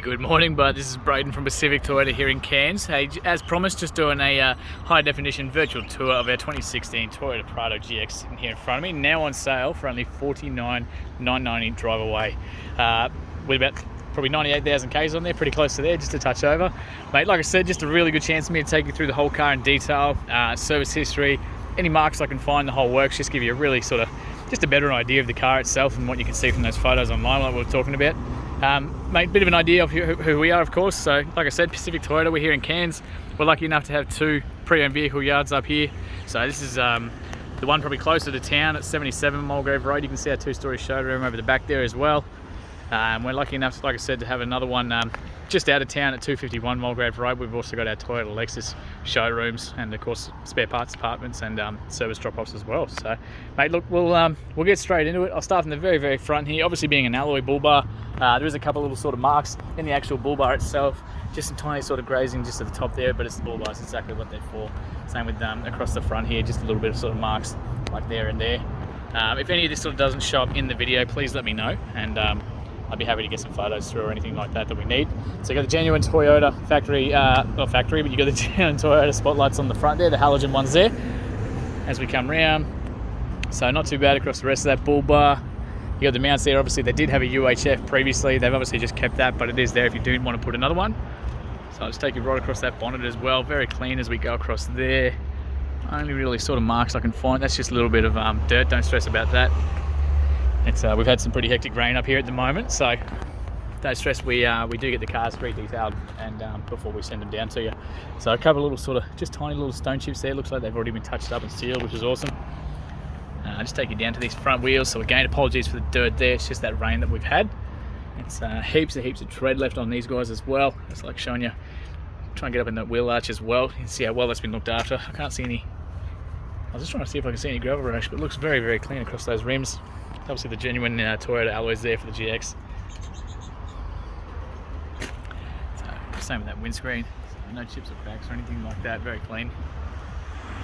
Good morning, bud. This is Braden from Pacific Toyota here in Cairns. Hey, as promised, just doing a high-definition virtual tour of our 2016 Toyota Prado GX in here in front of me. Now on sale for only $49,990 drive away. With about probably 98,000 Ks on there, pretty close to there, just a touch over. Mate, like I said, just a really good chance for me to take you through the whole car in detail, service history, any marks I can find, the whole works, just give you a really sort of, just a better idea of the car itself and what you can see from those photos online like we were talking about. Mate, bit of an idea of who we are, of course. So, like I said, Pacific Toyota, we're here in Cairns. We're lucky enough to have two pre-owned vehicle yards up here. So this is the one probably closer to town at 77 Mulgrave Road. You can see our two-story showroom over the back there as well. We're lucky enough, like I said, to have another one just out of town at 251 Mulgrave Road. We've also got our Toyota Lexus showrooms and, of course, spare parts departments and service drop-offs as well. So, mate, look, we'll get straight into it. I'll start from the very, very front here. Obviously, being an alloy bull bar, there is a couple little sort of marks in the actual bull bar itself. Just some tiny sort of grazing just at the top there, but it's the bull bar. It's exactly what they're for. Same with across the front here, just a little bit of sort of marks like there and there. If any of this sort of doesn't show up in the video, please let me know, and I'd be happy to get some photos through or anything like that we need. So you got the genuine Toyota factory, not factory, but you got the genuine Toyota spotlights on the front there, the halogen ones there, as we come round. So not too bad across the rest of that bull bar. You got the mounts there. Obviously they did have a UHF previously. They've obviously just kept that, but it is there if you do want to put another one. So I'll just take you right across that bonnet as well. Very clean as we go across there. Only really sort of marks I can find. That's just a little bit of dirt. Don't stress about that. It's, we've had some pretty hectic rain up here at the moment, so don't stress. We do get the cars pre-detailed and before we send them down to you. So a couple of little sort of just tiny little stone chips there. Looks like they've already been touched up and sealed, which is awesome. I'll just take you down to these front wheels. So again, apologies for the dirt there. It's just that rain that we've had. It's heaps of tread left on these guys as well. It's like showing you. Try and get up in that wheel arch as well. You can see how well that's been looked after. I can't see any. I was just trying to see if I can see any gravel rash, but it looks very, very clean across those rims. Obviously the genuine Toyota alloys there for the GX. So, same with that windscreen. So no chips or cracks or anything like that. Very clean.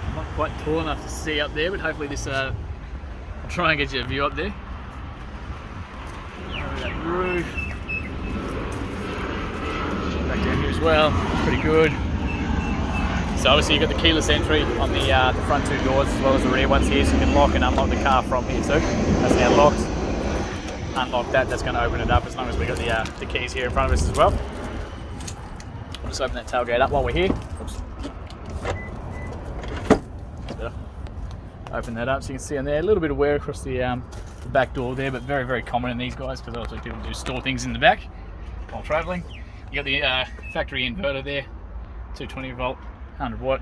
I'm not quite tall enough to see up there, but hopefully this I'll try and get you a view up there. Over that roof. Back down here as well. Pretty good. So obviously you've got the keyless entry on the front two doors as well as the rear ones here, so you can lock and unlock the car from here too. That's now locked. Unlock that, that's going to open it up as long as we've got the keys here in front of us as well. We'll just open that tailgate up while we're here. Oops. That's better. Open that up so you can see on there a little bit of wear across the back door there, but very, very common in these guys because obviously people do store things in the back while travelling. You got the factory inverter there, 220 volt. 100 watt.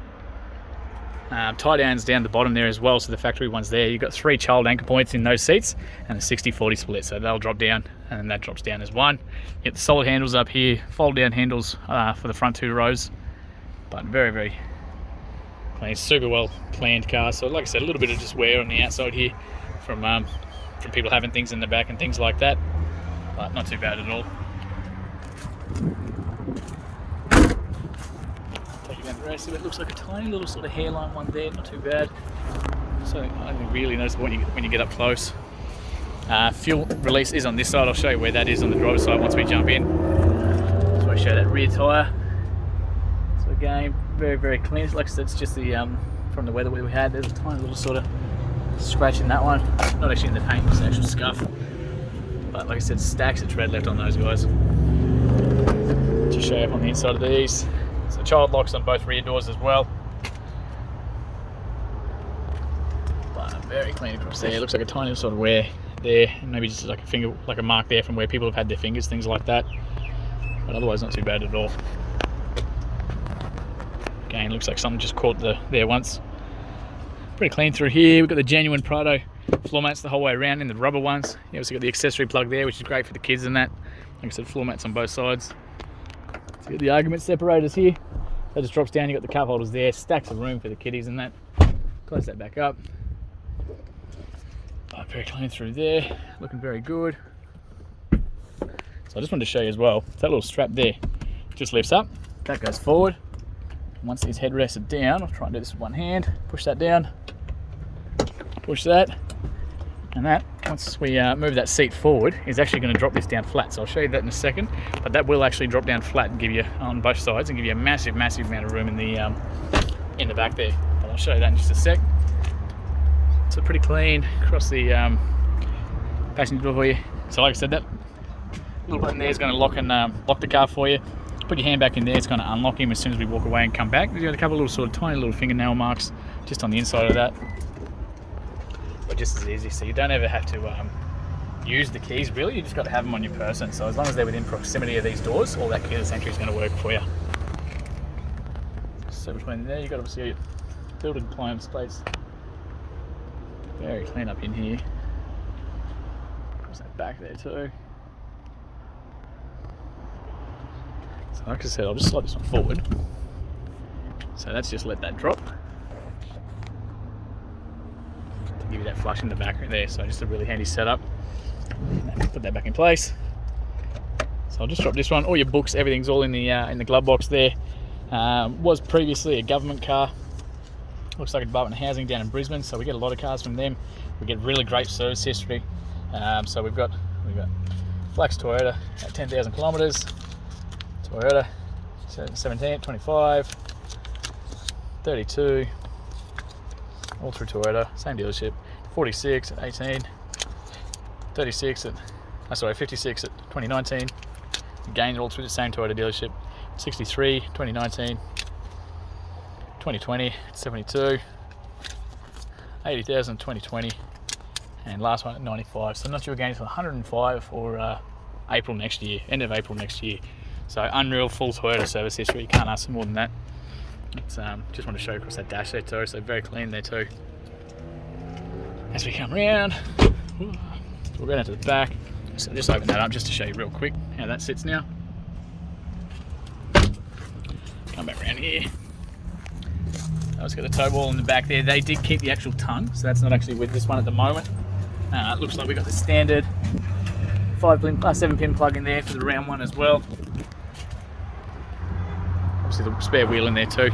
Tie downs down the bottom there as well, so the factory one's there. You've got 3 child anchor points in those seats and a 60-40 split, so they'll drop down and then that drops down as one. You get the solid handles up here, fold down handles for the front 2 rows, but very, very clean, super well planned car. So like I said, a little bit of just wear on the outside here from people having things in the back and things like that, but not too bad at all. The rest of it looks like a tiny little sort of hairline one there, not too bad. So I don't really notice when you get up close. Fuel release is on this side. I'll show you where that is on the driver's side once we jump in. So I show that rear tyre. So again, very, very clean. Like I said, it's just the from the weather we had. There's a tiny little sort of scratch in that one. Not actually in the paint, it's an actual scuff. But like I said, stacks of tread left on those guys. Just show you up on the inside of these. So child locks on both rear doors as well. But very clean across there. It looks like a tiny little sort of wear there, and maybe just like a finger, like a mark there from where people have had their fingers, things like that. But otherwise, not too bad at all. Again, looks like something just caught there once. Pretty clean through here. We've got the genuine Prado floor mats the whole way around in the rubber ones. You also got the accessory plug there, which is great for the kids and that. Like I said, floor mats on both sides. So you got the argument separators here. That just drops down. You got the cup holders there, stacks of room for the kiddies and that. Close that back up. Oh, very clean through there, looking very good. So I just wanted to show you as well, that little strap there just lifts up, that goes forward. And once these headrests are down, I'll try and do this with one hand, push that down, push that, and that once we move that seat forward, is actually going to drop this down flat. So I'll show you that in a second, but that will actually drop down flat and give you, on both sides, and give you a massive amount of room in the back there. But I'll show you that in just a sec. So pretty clean across the passenger door for you. So like I said, that little button there is going to lock the car for you. Put your hand back in there, it's going to unlock him as soon as we walk away and come back. We've got a couple of little sort of tiny little fingernail marks just on the inside of that, but just as easy. So you don't ever have to use the keys really, you just got to have them on your person. So as long as they're within proximity of these doors, all that keyless entry is going to work for you. So between there, you've got obviously your built-in appliance space. Very clean up in here. There's that back there too. So like I said, I'll just slide this one forward. So that's just let that drop to give you that flush in the back right there. So just a really handy setup. Put that back in place. So I'll just drop this one. All your books, everything's all in the glove box there. Was previously a government car. Looks like a Department of Housing down in Brisbane. So we get a lot of cars from them. We get really great service history. So we've got Flax Toyota at 10,000 kilometers. Toyota 17, 25, 32, all through Toyota, same dealership. 46 at 18, 36 at, 56 at 2019. Again, all through the same Toyota dealership. 63, 2019, 2020, 72, 80,000, 2020, and last one at 95. So I'm not sure again for 105 or April next year, end of April next year. So unreal full Toyota service history. You can't ask for more than that. It's, just want to show you across that dash there too. So very clean there too. As we come around, we'll go down to the back. So just open that up just to show you real quick how that sits now. Come back around here. It's got the toe wall in the back there. They did keep the actual tongue, so that's not actually with this one at the moment. It looks like we got the standard 7-pin plug in there for the round one as well. Obviously the spare wheel in there too.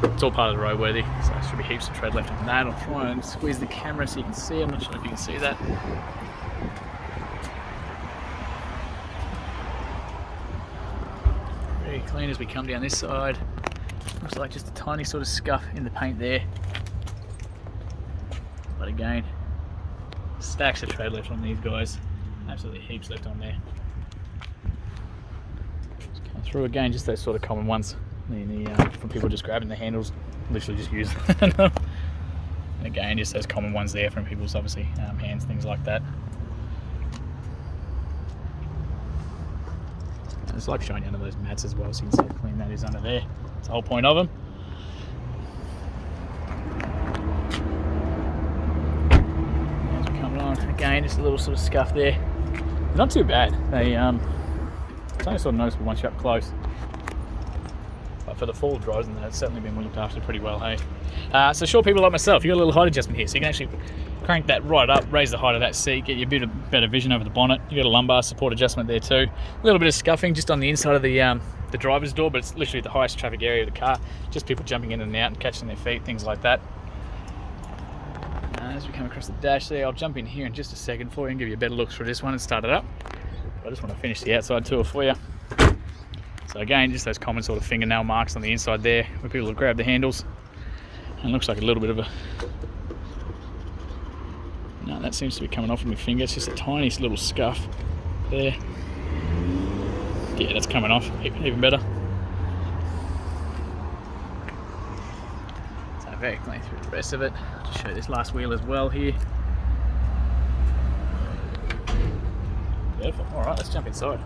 It's all part of the roadworthy, so there should be heaps of tread left on that. I'll try and squeeze the camera so you can see. I'm not sure if you can see that. Very clean as we come down this side. Looks like just a tiny sort of scuff in the paint there. But again, stacks of tread left on these guys. Absolutely heaps left on there. Just come through again, just those sort of common ones. From people just grabbing the handles, literally just use them. And again, just those common ones there from people's obviously hands, things like that. And it's like showing you under those mats as well, so you can see how clean that is under there. It's the whole point of them. As we're coming on, again, just a little sort of scuff there. Not too bad. It's only sort of noticeable once you're up close. But for the full drives and that, it's certainly been looked after pretty well, hey. So short people like myself, you've got a little height adjustment here, so you can actually crank that right up, raise the height of that seat, get you a bit of better vision over the bonnet. You've got a lumbar support adjustment there too. A little bit of scuffing just on the inside of the driver's door, but it's literally the highest traffic area of the car. Just people jumping in and out and catching their feet, things like that. As we come across the dash there, I'll jump in here in just a second for you and give you a better look through this one and start it up. I just want to finish the outside tour for you. So again, just those common sort of fingernail marks on the inside there where people will grab the handles. And it looks like a little bit of a... No, that seems to be coming off with my finger. It's just a tiny little scuff there. Yeah, that's coming off, even better. So very clean through the rest of it. Just show this last wheel as well here. Beautiful. Alright, let's jump inside.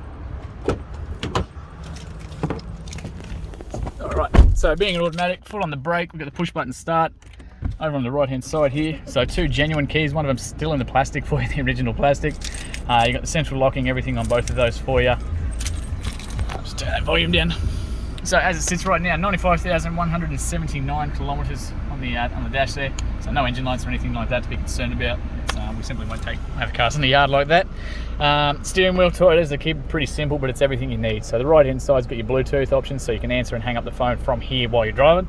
Alright, so being an automatic, full on the brake, we've got the push button start over on the right hand side here. So two genuine keys, one of them still in the plastic for you, the original plastic. You got the central locking, everything on both of those for you. I'll just turn that volume down. So as it sits right now, 95,179 kilometres on the dash there. So no engine lights or anything like that to be concerned about. We simply won't have cars in the yard like that. Steering wheel, Toyotas, they keep it pretty simple, but it's everything you need. So the right hand side's got your Bluetooth options, so you can answer and hang up the phone from here while you're driving.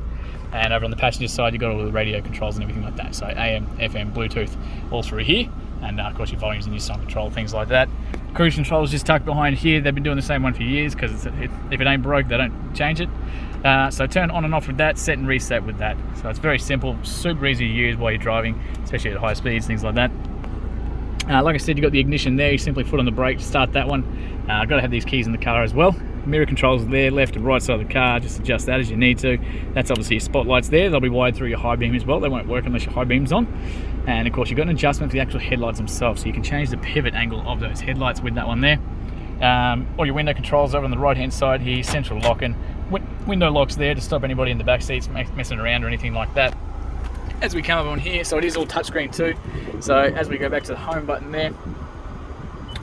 And over on the passenger side, you've got all the radio controls and everything like that. So AM, FM, Bluetooth, all through here. and of course your volumes and your song control, things like that. Cruise control is just tucked behind here. They've been doing the same one for years because if it ain't broke, they don't change it. So turn on and off with that, set and reset with that. So it's very simple, super easy to use while you're driving, especially at high speeds, things like that. Like I said, you've got the ignition there. You simply foot on the brake to start that one. Got to have these keys in the car as well. Mirror controls are there, left and right side of the car. Just adjust that as you need to. That's obviously your spotlights there. They'll be wired through your high beam as well. They won't work unless your high beam's on. And of course, you've got an adjustment for the actual headlights themselves, so you can change the pivot angle of those headlights with that one there. All your window controls over on the right hand side here. Central locking, window locks there to stop anybody in the back seats messing around or anything like that. As we come up on here, so it is all touchscreen too. So as we go back to the home button there,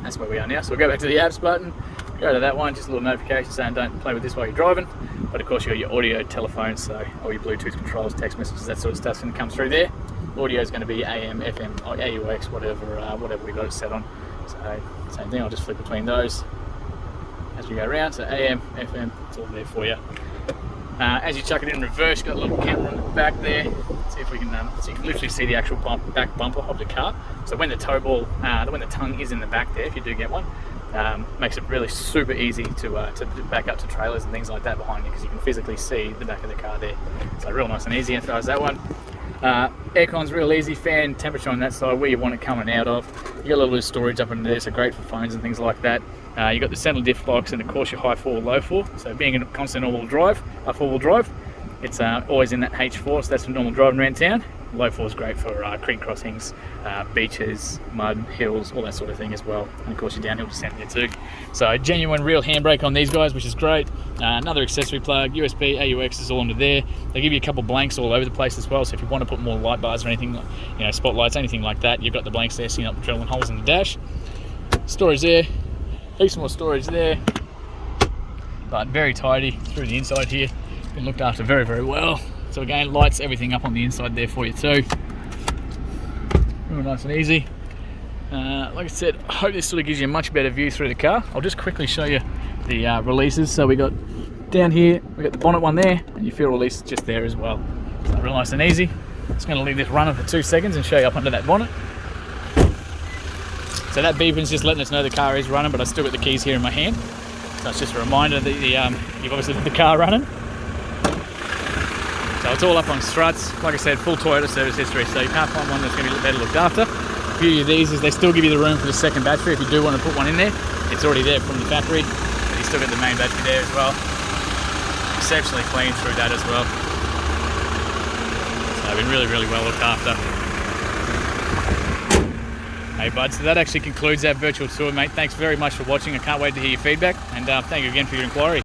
that's where we are now. So we'll go back to the apps button, go to that one, just a little notification saying don't play with this while you're driving. But of course, you've got your audio, telephone, so all your Bluetooth controls, text messages, that sort of stuff's going to come through there. Audio is going to be AM, FM, or AUX, whatever we got it set on. So same thing, I'll just flip between those as we go around. So AM, FM, it's all there for you. As you chuck it in reverse, you've got a little camera on the back there. See if we can, so you can literally see the actual back bumper of the car. So when the tow ball, when the tongue is in the back there, if you do get one, makes it really super easy to back up to trailers and things like that behind you, because you can physically see the back of the car there. So real nice and easy as far as that one. Aircon's real easy, fan temperature on that side where you want it coming out of. You got a little bit of storage up in there, so great for phones and things like that. You got the center diff locks and of course your high 4, low 4. So being a constant all-wheel drive, four-wheel drive, it's always in that H4, so that's for normal driving around town. Low 4 is great for creek crossings, beaches, mud, hills, all that sort of thing as well. And of course your downhill descent there too. So genuine real handbrake on these guys, which is great. Another accessory plug, USB, AUX is all under there. They give you a couple blanks all over the place as well. So if you want to put more light bars or anything, you know, spotlights, anything like that, you've got the blanks there so you're not drilling holes in the dash. Storage there, heaps more storage there. But very tidy through the inside here. Been looked after very, very well. So again, lights everything up on the inside there for you too. Real nice and easy. Like I said, I hope this sort of gives you a much better view through the car. I'll just quickly show you the releases. So we got down here, we got the bonnet one there, and your fuel release just there as well. So real nice and easy. Just going to leave this running for 2 seconds and show you up under that bonnet. So that beeping's just letting us know the car is running, but I still got the keys here in my hand. So it's just a reminder that you've obviously got the car running. So it's all up on struts. Like I said, full Toyota service history, so you can't find one that's going to be better looked after. The beauty of these is they still give you the room for the second battery if you do want to put one in there. It's already there from the factory, but you still got the main battery there as well. Exceptionally clean through that as well. So I've been really, really well looked after. Hey bud, so that actually concludes our virtual tour, mate. Thanks very much for watching. I can't wait to hear your feedback, and thank you again for your inquiry.